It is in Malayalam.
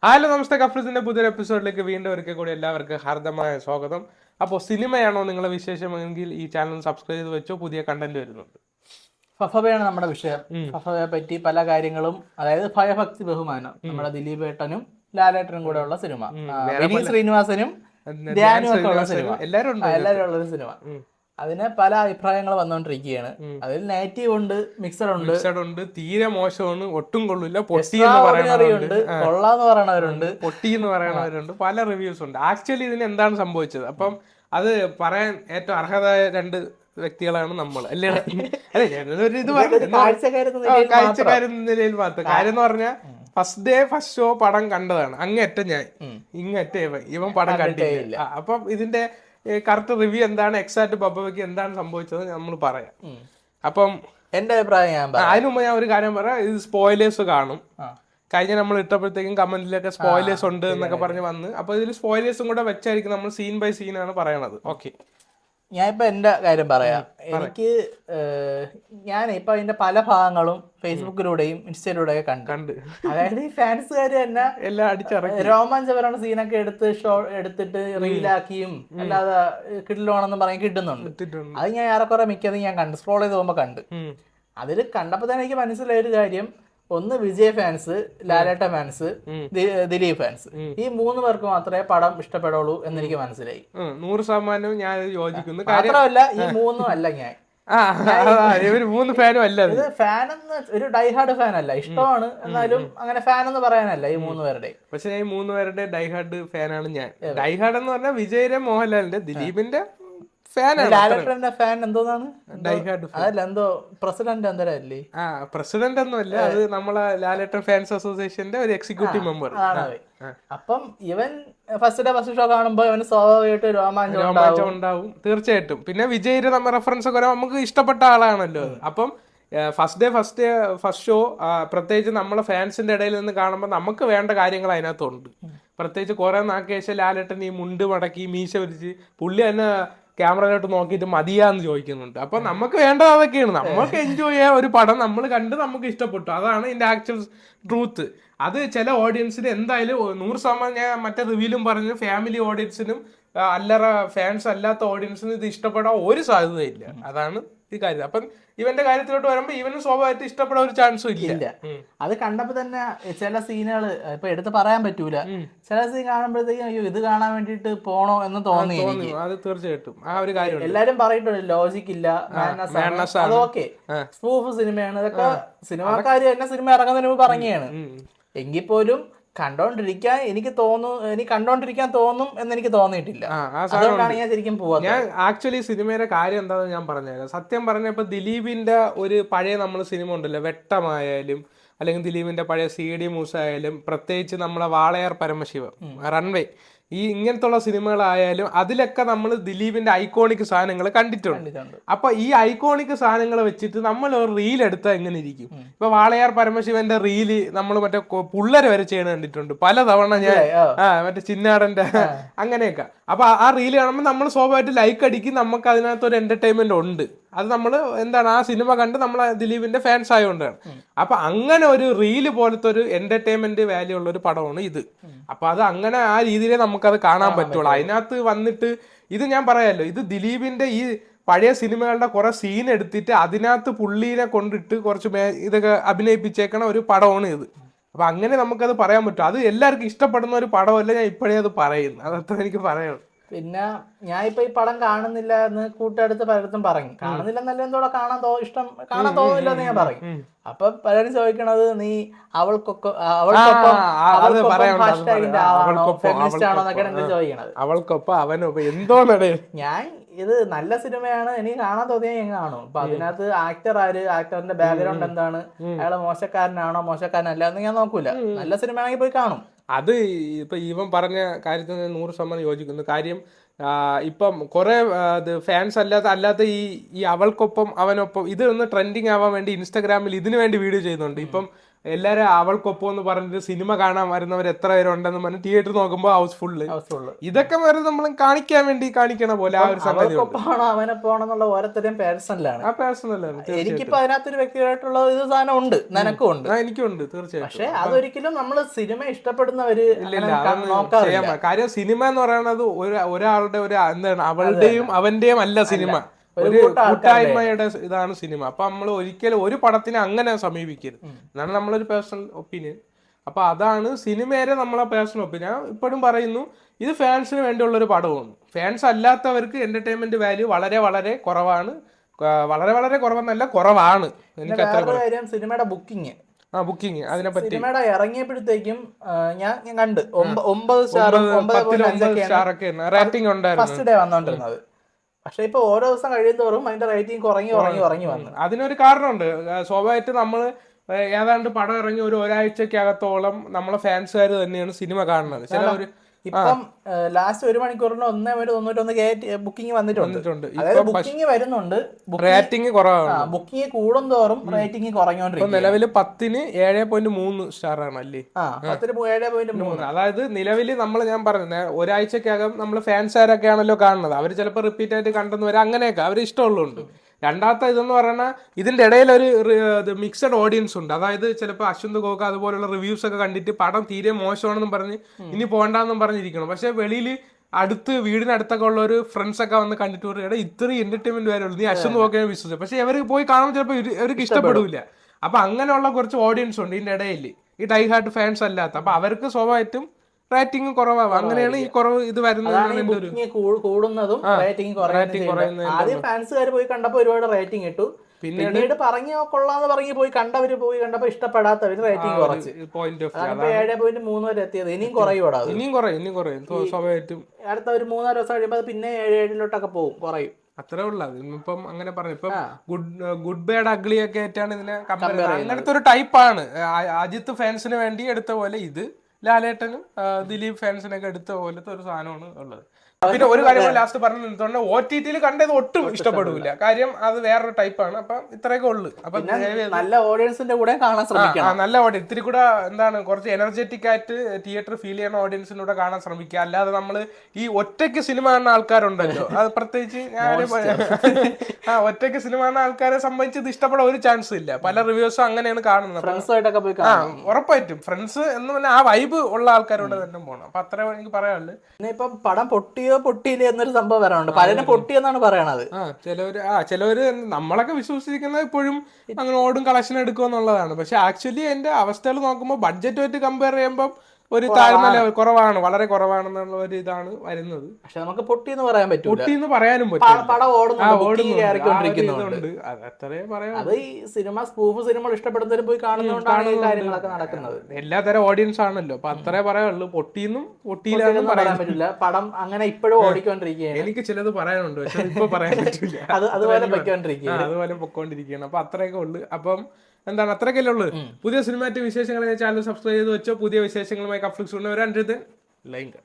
ഹലോ നമസ്തേ, കഫ്രീസിന്റെ പുതിയൊരു എപ്പിസോഡിലേക്ക് വീണ്ടും ഒരിക്കൽ കൂടി എല്ലാവർക്കും ഹാർദമായ സ്വാഗതം. അപ്പോൾ സിനിമയാണോ നിങ്ങളെ വിശേഷമെങ്കിൽ ഈ ചാനൽ സബ്സ്ക്രൈബ് ചെയ്ത് വെച്ചോ, പുതിയ കണ്ടന്റ് വരുന്നുണ്ട്. ഫഫബയാണ് നമ്മുടെ വിഷയം. ഫഫബയെ പറ്റി പല കാര്യങ്ങളും, അതായത് ഭയഭക്തി ബഹുമാനം, നമ്മുടെ ദിലീപ് ഏട്ടനും ലാലേട്ടനും കൂടെ ഉള്ള സിനിമ, വിനീത് ശ്രീനിവാസനും ധ്യാനും ഒക്കെ ഉള്ള സിനിമ, എല്ലാവരും ഉള്ള ഒരു സിനിമ. അതിന് പല അഭിപ്രായങ്ങൾ വന്നുകൊണ്ടിരിക്കുകയാണ്. അതിൽ നെഗറ്റീവ് ഉണ്ട്, മിക്സഡ് ഉണ്ട്, തീരെ മോശമാണ്, ഒട്ടും കൊള്ളില്ല, കൊള്ളാന്ന് പറയണവരുണ്ട്, പൊട്ടി എന്ന് പറയണവരുണ്ട്, പല റിവ്യൂസ് ഉണ്ട്. ആക്ച്വലി ഇതിന് എന്താണ് സംഭവിച്ചത്, അപ്പം അത് പറയാൻ ഏറ്റവും അർഹതായ രണ്ട് വ്യക്തികളാണ് നമ്മൾ, അല്ലേ? അല്ലെ, ഇത് കാഴ്ചക്കാരെന്ന നിലയിൽ മാത്രം കാര്യം എന്ന് പറഞ്ഞാൽ ഫസ്റ്റ് ഡേ ഫസ്റ്റ് ഷോ പടം കണ്ടതാണ്, അങ്ങേറ്റം ഞാൻ, ഇങ്ങേറ്റം ഇവൻ പടം കണ്ടില്ല. അപ്പം ഇതിന്റെ കറക്റ്റ് റിവ്യൂ എന്താണ്, എക്സാക്ട് ബബ്ബയ്ക്ക് എന്താണ് സംഭവിച്ചത് നമ്മൾ പറയാം. അപ്പം എന്റെ അഭിപ്രായം അതിനു മുമ്പ് ഞാൻ ഒരു കാര്യം പറയാം. ഇത് സ്പോയിലേഴ്സ് കാണും. കഴിഞ്ഞ നമ്മൾ ഇട്ടപ്പോഴത്തേക്കും കമന്റിലൊക്കെ സ്പോയിലേഴ്സ് ഉണ്ട് എന്നൊക്കെ പറഞ്ഞ് വന്ന്, അപ്പൊ ഇതിൽ സ്പോയിലേഴ്സും കൂടെ വെച്ചായിരിക്കും നമ്മൾ സീൻ ബൈ സീനാണ് പറയണത്. ഓക്കെ, ഞാനിപ്പോ എന്റെ കാര്യം പറയാം. ഞാൻ ഇപ്പൊ അതിന്റെ പല ഭാഗങ്ങളും ഫേസ്ബുക്കിലൂടെയും ഇൻസ്റ്റയിലൂടെയൊക്കെ കണ്ട്. അതായത് ഈ ഫാൻസുകാർ തന്നെ എല്ലാം അടിച്ചിറക്കി രോമാഞ്ചപരമായ സീനൊക്കെ എടുത്തിട്ട് റീലാക്കിയും അല്ലാതെ കിട്ടില്ലോണെന്ന് പറഞ്ഞ് കിട്ടുന്നുണ്ട്. അത് ഞാൻ ഏറെക്കുറെ മിക്കതും ഞാൻ കണ്ട്, സ്ക്രോൾ ചെയ്ത് പോകുമ്പോ കണ്ട്. അതിൽ കണ്ടപ്പോ തന്നെ എനിക്ക് മനസ്സിലായ ഒരു കാര്യം, ഒന്ന് Vijay fans, Laletta fans, Dileep fans, ഈ മൂന്ന് പേർക്ക് മാത്രമേ പടം ഇഷ്ടപ്പെടുള്ളൂ എന്നെനിക്ക് മനസ്സിലായി. 100% ഞാൻ യോജിക്കുന്നു. മാത്രമല്ല, ഈ മൂന്നും അല്ല ഞാൻ മൂന്ന് ഫാനും അല്ല. ഇത് ഫാനെന്ന് ഒരു ഡൈഹാർഡ് ഫാൻ അല്ല, ഇഷ്ടമാണ്, എന്നാലും അങ്ങനെ ഫാൻ എന്ന് പറയാനല്ല ഈ മൂന്ന് പേരുടെ. പക്ഷെ ഞാൻ ഈ മൂന്ന് പേരുടെ ഡൈഹാർഡ് ഫാനാണ് ഞാൻ. ഡൈഹാർഡ് എന്ന് പറഞ്ഞാൽ വിജയുടെ, മോഹൻലാലിന്റെ, ദിലീപിന്റെ ലാലേട്ടന്റെ ഫാൻ എന്തോന്നാണ്, അതല്ല എന്തോ പ്രസിഡന്റ് എന്തരല്ലേ? പ്രസിഡന്റ് ഒന്നുമല്ല, അത് നമ്മളെ ലാലേട്ടൻ ഫാൻസ് അസോസിയേഷന്റെ ഒരു എക്സിക്യൂട്ടീവ് മെമ്പർ. അപ്പം ഇവൻ ഫസ്റ്റ് ഷോ കാണുമ്പോ ഇവന് സ്വാഭാവികമായിട്ട് രോമാഞ്ചം ഉണ്ടാവും, തീർച്ചയായിട്ടും. പിന്നെ വിജയുടെ നമ്മ റെഫറൻസ് ഒക്കെ നമുക്ക് ഇഷ്ടപ്പെട്ട ആളാണല്ലോ. അപ്പം ഫസ്റ്റ് ഷോ പ്രത്യേകിച്ച് നമ്മളെ ഫാൻസിന്റെ ഇടയിൽ നിന്ന് കാണുമ്പോൾ നമുക്ക് വേണ്ട കാര്യങ്ങൾ അതിനകത്തുണ്ട്. പ്രത്യേകിച്ച് കുറെ നാൾക്ക് ശേഷം ലാലേട്ടൻ ഈ മുണ്ട് മടക്കി മീശ വിരിച്ച് പുള്ളി തന്നെ ക്യാമറയിലോട്ട് നോക്കിയിട്ട് മതിയാന്ന് ചോദിക്കുന്നുണ്ട്. അപ്പൊ നമുക്ക് വേണ്ടത് അതൊക്കെയാണ്. നമുക്ക് എൻജോയ് ചെയ്യാൻ ഒരു പടം നമ്മൾ കണ്ട് നമുക്ക് ഇഷ്ടപ്പെട്ടു, അതാണ് ഇതിന്റെ ആക്ച്വൽ ട്രൂത്ത്. അത് ചില ഓഡിയൻസിന് എന്തായാലും 100% ഞാൻ മറ്റേ റിവ്യൂലും പറഞ്ഞു, ഫാമിലി ഓഡിയൻസിനും അല്ലറ ഫാൻസ് അല്ലാത്ത ഓഡിയൻസിനും ഇത് ഇഷ്ടപ്പെടാൻ ഒരു സാധ്യതയില്ല. അതാണ് ഈ കാര്യം. അപ്പം ഇവന്റെ കാര്യത്തിലോട്ട് വരുമ്പോ ഇവന് സ്വാഭാവികമായിട്ട് ഇഷ്ടപ്പെടാൻ ഒരു ചാൻസും ഇല്ല. അത് കണ്ടപ്പോ തന്നെ ചില സീനുകൾ ഇപ്പൊ എടുത്ത് പറയാൻ പറ്റൂല, ചില സീൻ കാണുമ്പോഴത്തേക്കും അയ്യോ ഇത് കാണാൻ വേണ്ടിട്ട് പോണോ എന്ന് തോന്നി. അത് തീർച്ചയായിട്ടും ആ ഒരു കാര്യം എല്ലാരും പറയിട്ടുണ്ട്, ലോജിക് ഇല്ല, അതൊക്കെ സ്പൂഫ് സിനിമയാണ്, ഇതൊക്കെ സിനിമാക്കാര് തന്നെ സിനിമ ഇറങ്ങുന്നതിന് മുമ്പ് പറഞ്ഞാണ്. എങ്കിൽ പോലും എനിക്ക് കണ്ടോണ്ടിരിക്കാൻ തോന്നും എന്നെനിക്ക് തോന്നിയിട്ടില്ല. അതുകൊണ്ടാണ് ഞാൻ ശരിക്കും പോവാ. ഞാൻ ആക്ച്വലി സിനിമയുടെ കാര്യം എന്താണെന്ന് ഞാൻ പറഞ്ഞുതരാം. സത്യം പറഞ്ഞപ്പോ ദിലീപിന്റെ ഒരു പഴയ നമ്മൾ സിനിമ ഉണ്ടല്ലോ, വെട്ടമായാലും അല്ലെങ്കിൽ ദിലീപിന്റെ പഴയ CD മൂസ ആയാലും, പ്രത്യേകിച്ച് നമ്മളെ വാളയാർ പരമശിവം, റൺവേ, ഈ ഇങ്ങനത്തുള്ള സിനിമകളായാലും അതിലൊക്കെ നമ്മൾ ദിലീപിന്റെ ഐക്കോണിക് സാധനങ്ങൾ കണ്ടിട്ടുണ്ട്. അപ്പൊ ഈ ഐക്കോണിക് സാധനങ്ങൾ വെച്ചിട്ട് നമ്മൾ ഒരു റീൽ എടുത്താൽ എങ്ങനെ ഇരിക്കും? ഇപ്പൊ വാളയാർ പരമശിവന്റെ റീല് നമ്മൾ മറ്റേ പുള്ളര് വരെ ചെയ്യണ കണ്ടിട്ടുണ്ട് പലതവണ ഞാൻ, മറ്റേ ചിന്നാടന്റെ അങ്ങനെയൊക്കെ. അപ്പൊ ആ റീല് കാണുമ്പോൾ നമ്മൾ സ്വാഭാവികമായിട്ട് ലൈക്ക് അടിക്കും, നമുക്ക് അതിനകത്ത് ഒരു എന്റർടൈൻമെന്റ് ഉണ്ട്. അത് നമ്മൾ എന്താണ്, ആ സിനിമ കണ്ട് നമ്മൾ ദിലീപിന്റെ ഫാൻസ് ആയതുകൊണ്ടാണ്. അപ്പൊ അങ്ങനെ ഒരു റീല് പോലത്തെ ഒരു എന്റർടൈൻമെന്റ് വാല്യൂ ഉള്ള ഒരു പടമാണ് ഇത്. അപ്പൊ അത് അങ്ങനെ ആ രീതിയിലേ നമുക്കത് കാണാൻ പറ്റുള്ളൂ. അതിനകത്ത് വന്നിട്ട് ഇത് ഞാൻ പറയാമല്ലോ, ഇത് ദിലീപിന്റെ ഈ പഴയ സിനിമകളുടെ കുറെ സീൻ എടുത്തിട്ട് അതിനകത്ത് പുള്ളീനെ കൊണ്ടിട്ട് കുറച്ച് ഇതൊക്കെ അഭിനയിപ്പിച്ചേക്കണ ഒരു പടമാണ് ഇത്. അപ്പൊ അങ്ങനെ നമുക്കത് പറയാൻ പറ്റും. അത് എല്ലാവർക്കും ഇഷ്ടപ്പെടുന്ന ഒരു പടമല്ല, ഞാൻ ഇപ്പോഴേ അത് പറയുന്നു. അതത്ര എനിക്ക് പറയണം. പിന്നെ ഞാൻ ഇപ്പൊ ഈ പടം കാണുന്നില്ല എന്ന് കൂട്ടടുത്ത് പലയിടത്തും പറഞ്ഞു. കാണുന്നില്ലെന്നല്ല, എന്തോടെ കാണാൻ തോന്നില്ല എന്ന് ഞാൻ പറയും. അപ്പൊ പലരും ചോദിക്കണത്, നീ അവൾക്കൊപ്പം ചോദിക്കണത്, അവൾക്കൊപ്പം അവനൊപ്പം എന്തോന്നടേ. ഞാൻ ഇത് നല്ല സിനിമയാണ്, എനിക്ക് കാണാൻ തോന്നിയാൽ ഞാൻ കാണും. അപ്പൊ അതിനകത്ത് ആക്ടറിന്റെ ബാക്ക്ഗ്രൗണ്ട് എന്താണ്, അയാള് മോശക്കാരനാണോ മോശക്കാരനല്ല എന്ന് ഞാൻ നോക്കൂല. നല്ല സിനിമയാണെങ്കിൽ പോയി കാണും. അത് ഇപ്പൊ ഇവൻ പറഞ്ഞ കാര്യത്തിൽ 100% യോജിക്കുന്നു. കാര്യം ഇപ്പം കുറെ ഫാൻസ് അല്ലാത്ത ഈ അവൾക്കൊപ്പം അവനൊപ്പം ഇത് ഒന്ന് ട്രെൻഡിങ് ആവാൻ വേണ്ടി ഇൻസ്റ്റാഗ്രാമിൽ ഇതിനു വേണ്ടി വീഡിയോ ചെയ്യുന്നുണ്ട്. ഇപ്പം എല്ലാരും അവൾക്കൊപ്പം എന്ന് പറഞ്ഞിട്ട് സിനിമ കാണാൻ വരുന്നവർ എത്ര പേരുണ്ടെന്ന് പറഞ്ഞ് തിയേറ്റർ നോക്കുമ്പോൾ ഹൗസ്ഫുള്ള്. ഇതൊക്കെ വരെ നമ്മൾ കാണിക്കാൻ വേണ്ടി കാണിക്കണ പോലെ ആ ഒരു സംഗതി അവനെ പോണെന്നുള്ള ഓരോരുത്തരും പേഴ്സണലാണ്. ആ പേഴ്സണലാണ്. എനിക്കിപ്പോ അതിനകത്തൊരു വ്യക്തിപരമായിട്ടുള്ള ഇത് സാധനം ഉണ്ട്, നിനക്കും ഉണ്ട്. എനിക്കുണ്ട് തീർച്ചയായും. പക്ഷെ അതൊരിക്കലും നമ്മള് സിനിമ ഇഷ്ടപ്പെടുന്നവര് ചെയ്യാൻ കാര്യം സിനിമ എന്ന് പറയുന്നത് ഒരാളുടെ ഒരു എന്താണ് അവളുടെയും അവന്റെയും അല്ല സിനിമ, ഒരു കൂട്ടായ്മയുടെ ഇതാണ് സിനിമ. അപ്പൊ നമ്മൾ ഒരിക്കലും ഒരു പടത്തിനെ അങ്ങനെ സമീപിക്കരുത് എന്നാണ് നമ്മളൊരു പേഴ്സണൽ ഒപ്പീനിയൻ. അപ്പൊ അതാണ് സിനിമയുടെ നമ്മളെ പേഴ്സണൽ ഒപ്പീനിയൻ. ഞാൻ ഇപ്പോഴും പറയുന്നു, ഇത് ഫാൻസിന് വേണ്ടിയുള്ള ഒരു പടമാണ്. ഫാൻസ് അല്ലാത്തവർക്ക് എന്റർടൈൻമെന്റ് വാല്യൂ വളരെ വളരെ കുറവാണ്. വളരെ വളരെ കുറവെന്നല്ല, കുറവാണ്. എനിക്ക് അത്ര സിനിമയുടെ ബുക്കിംഗ് ബുക്കിംഗ് അതിനെപ്പറ്റി സിനിമയുടെ ഇറങ്ങിയപ്പോഴത്തേക്കും ഞാൻ കണ്ട് 9 സ്റ്റാർ ഒക്കെ റേറ്റിംഗ് ഉണ്ടായിരുന്നു ഫസ്റ്റ് ഡേ വന്നോണ്ടിരുന്നത്. പക്ഷെ ഇപ്പൊ ഓരോ ദിവസം കഴിയുന്നതോറും അതിന്റെ റേറ്റിംഗ് കുറഞ്ഞു വന്നു. അതിനൊരു കാരണമുണ്ട്. സ്വാഭാവികമായിട്ട് നമ്മള് ഏതാണ്ട് പടം ഇറങ്ങി ഒരാഴ്ചക്കകത്തോളം നമ്മളെ ഫാൻസുകാർ തന്നെയാണ് സിനിമ കാണുന്നത്. ചില ഒരു ഇപ്പം ലാസ്റ്റ് 1 മണിക്കൂറിന് 1.91 ബുക്കിംഗ് വന്നിട്ടുണ്ട്. അതായത് ബുക്കിംഗ് വരുന്നുണ്ട്, റേറ്റിംഗ് കുറവാണ്. ബുക്കിംഗ് കൂടുന്തോറും റേറ്റിംഗ് കുറഞ്ഞോണ്ടിരിക്കും. നിലവിൽ 10ന് 7.3 സ്റ്റാർ ആണ് അല്ലേ? 7.3. അതായത് നിലവിൽ ഞാൻ പറഞ്ഞു ഒരാഴ്ചക്കകം നമ്മൾ ഫാൻസുകാരൊക്കെ ആണല്ലോ കാണുന്നത്. അവർ ചിലപ്പോൾ റിപ്പീറ്റ് ആയിട്ട് കണ്ടെന്ന് വരാം, അങ്ങനെയൊക്കെ അവർ ഇഷ്ടമുള്ളതുണ്ട്. രണ്ടാമത്തെ ഇതെന്ന് പറഞ്ഞാൽ ഇതിന്റെ ഇടയിൽ ഒരു മിക്സഡ് ഓഡിയൻസ് ഉണ്ട്. അതായത് ചിലപ്പോൾ അശ്വന്ത് ഗോക അതുപോലുള്ള റിവ്യൂസ് ഒക്കെ കണ്ടിട്ട് പടം തീരെ മോശമാണെന്നും പറഞ്ഞ് ഇനി പോകണ്ടെന്നും പറഞ്ഞിരിക്കണം. പക്ഷെ വെളിയിൽ വീടിനടുത്തൊക്കെ ഉള്ള ഒരു ഫ്രണ്ട്സ് ഒക്കെ വന്ന് കണ്ടിട്ട് പറയും, ഇത്രയും എന്റർടൈൻമെന്റ് വരുള്ളൂ, നീ അശ്വന്ത് ഗോകയെ വിശ്വസിച്ചു. പക്ഷെ ഇവർ പോയി കാണുമ്പോൾ ചിലപ്പോൾ അവർക്ക് ഇഷ്ടപ്പെടില്ല. അപ്പൊ അങ്ങനെയുള്ള കുറച്ച് ഓഡിയൻസ് ഉണ്ട് ഇതിന്റെ ഇടയിൽ, ഈ ഡൈ ഹാർട്ട് ഫാൻസ് അല്ലാത്ത. അപ്പൊ അവർക്ക് സ്വാഭാവികമായിട്ടും റേറ്റിംഗ് കുറവാകും. അങ്ങനെയാണ് ഈ കുറവ് ഇത് വരുന്നത്. കൂടുന്നതും റേറ്റിംഗ് കുറയുന്നതും. ആദ്യം ഫാൻസുകാർ പോയി കണ്ടപ്പോ ഒരുപാട് റേറ്റിംഗ് ഇട്ടു. പിന്നീട് കൊള്ളാന്ന് പറഞ്ഞ് പോയി കണ്ടപ്പോ ഇഷ്ടപ്പെടാത്തവര് റേറ്റിംഗ് കുറച്ച് 7.3 വരെ എത്തിയത്. ഇനിയും കുറയൂടാ, ഇനിയും കുറയും സ്വാഭാവികമായിട്ടും. അടുത്ത ഒരു 3-4 ദിവസം കഴിയുമ്പോൾ പിന്നെ 7-7 പോകും, കുറയും. അത്രേ ഉള്ളു. ഇപ്പം അങ്ങനെ പറഞ്ഞു. ഇപ്പം ഗുഡ് ബാഡ് അഗ്ലി ഒക്കെ ആയിട്ടാണ് ഇതിനെ കമ്പയർ ചെയ്യുന്നത്. അങ്ങനത്തെ ഒരു ടൈപ്പാണ്. അജിത്ത് ഫാൻസിന് വേണ്ടി എടുത്ത പോലെ ഇത് ലാലേട്ടനും ദിലീപ് ഫാൻസിനൊക്കെ എടുത്ത പോലത്തെ ഒരു സാധനമാണ് ഉള്ളത്. പിന്നെ ഒരു കാര്യം ലാസ്റ്റ് പറഞ്ഞു, OTT കണ്ടത് ഒട്ടും ഇഷ്ടപ്പെടില്ല. കാര്യം അത് വേറൊരു ടൈപ്പാണ്. അപ്പൊ ഇത്രയൊക്കെ ഉള്ളു. അപ്പൊ നല്ല ഓഡിയൻസിന്റെ കൂടെ കാണാൻ ശ്രമിക്കണം. നല്ല ഓഡിയൻസ് ഇത്തിരി കൂടെ കുറച്ച് എനർജറ്റിക് ആയിട്ട് തിയേറ്റർ ഫീൽ ചെയ്യുന്ന ഓഡിയൻസിന്റെ കൂടെ കാണാൻ ശ്രമിക്കുക. അല്ലാതെ നമ്മള് ഈ ഒറ്റയ്ക്ക് സിനിമ കാണുന്ന ആൾക്കാരുണ്ടല്ലോ, അത് പ്രത്യേകിച്ച് ഒറ്റയ്ക്ക് സിനിമ കാണുന്ന ആൾക്കാരെ സംബന്ധിച്ച് ഇത് ഇഷ്ടപ്പെടാൻ ഒരു ചാൻസ് ഇല്ല. പല റിവ്യൂസും അങ്ങനെയാണ് കാണുന്നത്. ഉറപ്പായിട്ടും ഫ്രണ്ട്സ് എന്ന് പറഞ്ഞാൽ ആ വൈബ് ഉള്ള ആൾക്കാരോട് തന്നെ പോകണം. അപ്പൊ അത്രേ എനിക്ക് പറയാനുള്ളു. ഇപ്പം പടം പൊട്ടിയില്ല എന്നൊരു സംഭവം വരാനുണ്ട്. പലരും പൊട്ടിയെന്നാണ് പറയണത്. ചിലവര് നമ്മളൊക്കെ വിശ്വസിക്കുന്നത് ഇപ്പോഴും അങ്ങനെ ഓടും കളക്ഷൻ എടുക്കുമെന്നുള്ളതാണ്. പക്ഷെ ആക്ച്വലി അതിന്റെ അവസ്ഥകൾ നോക്കുമ്പോൾ ബഡ്ജറ്റുമായിട്ട് കമ്പയർ ചെയ്യുമ്പോൾ ഒരു താഴ്ന്ന കുറവാണ്, വളരെ കുറവാണെന്നുള്ള ഒരു ഇതാണ് വരുന്നത്. പക്ഷെ നമുക്ക് പൊട്ടി എന്ന് പറയാൻ പറ്റും, പൊട്ടി എന്ന് പറയാനും പറ്റും. അത്രേ പറയാം. അത് ഈ സ്പൂഫ് സിനിമകൾ ഇഷ്ടപ്പെടുന്നവരും പോയി കാണുന്നതുകൊണ്ടാണ് ഈ കാര്യങ്ങളൊക്കെ നടക്കുന്നത്. എല്ലാതരം ഓഡിയൻസ് ആണല്ലോ. അപ്പൊ അത്രേ പറയാനുള്ളൂ. പൊട്ടിയെന്നും പൊട്ടിയില്ലെന്നും പറയാൻ പറ്റില്ല. പടം അങ്ങനെ ഇപ്പോഴും ഓടിക്കൊണ്ടിരിക്കുകയാണ്. എനിക്ക് ചിലത് പറയാനുണ്ട്, പക്ഷെ ഇപ്പൊ പറയാൻ പറ്റില്ല. അതുപോലെ പൊയ്ക്കൊണ്ടിരിക്കുകയാണ്. അപ്പൊ അത്രയൊക്കെ ഉള്ളു. അപ്പം എന്താണ്, അത്രയൊക്കെയല്ലേ ഉള്ളു. പുതിയ സിനിമാറ്റിക് വിശേഷങ്ങൾ ചാനൽ സബ്സ്ക്രൈബ് ചെയ്ത് വെച്ചോ. പുതിയ വിശേഷങ്ങളുമായി കഫ്ലിക്സ് ഉണ്ട്. ഒരു 100 ലൈക്ക്.